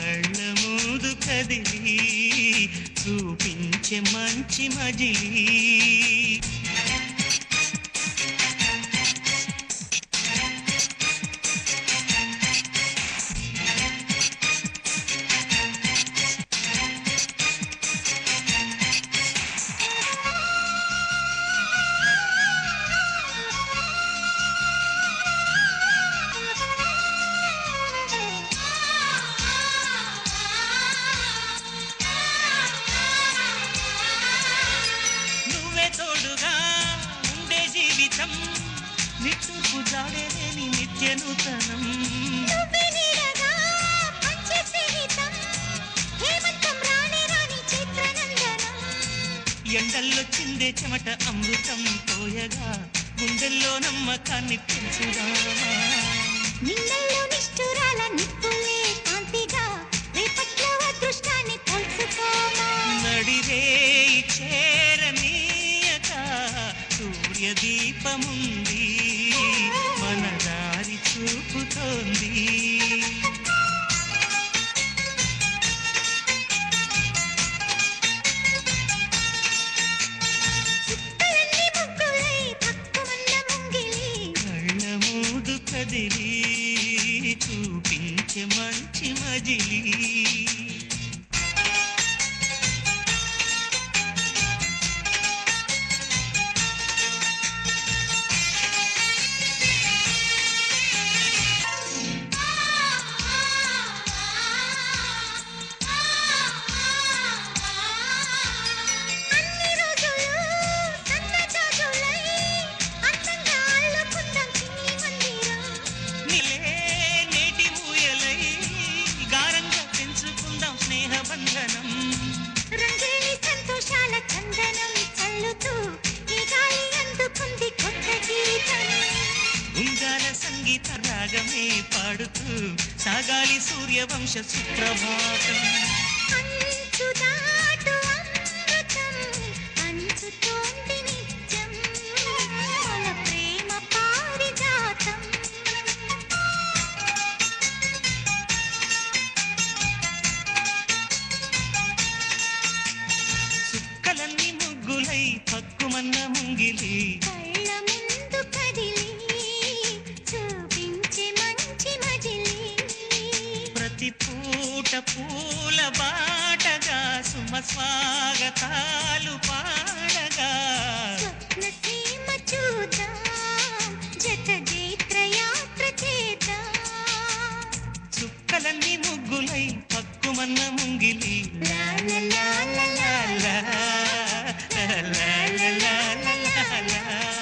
కళ్ళ ముందు కదిలి చూపించే మంచి మజిలీ నిట్టుకు జాడేలేని నిత్య నూతనం ఎండల్లో చిందే చెమట అమృతం పోయగా గుండెల్లో నమ్మకాన్ని పెంచుదా నడిరే చేరనీయక సూర్యదీపముంది మన దారి చూపుతోంది కళ్ళ మూదు కదిలి చూపించే మంచి మజిలీ సంగీత రాగమే పాడుతూ సాగాలి సూర్యవంశ సుప్రభాతం సుక్కలన్నీ ముగ్గులై పక్కుమన్న ముంగిలి పూట పూల బాటగా సుమ స్వాగతాలు పాడగా చుక్కలన్నీ ముగ్గులై పక్కుమన్న ముంగిలి లా లా లా లా లా లా లా లా లా లా లా.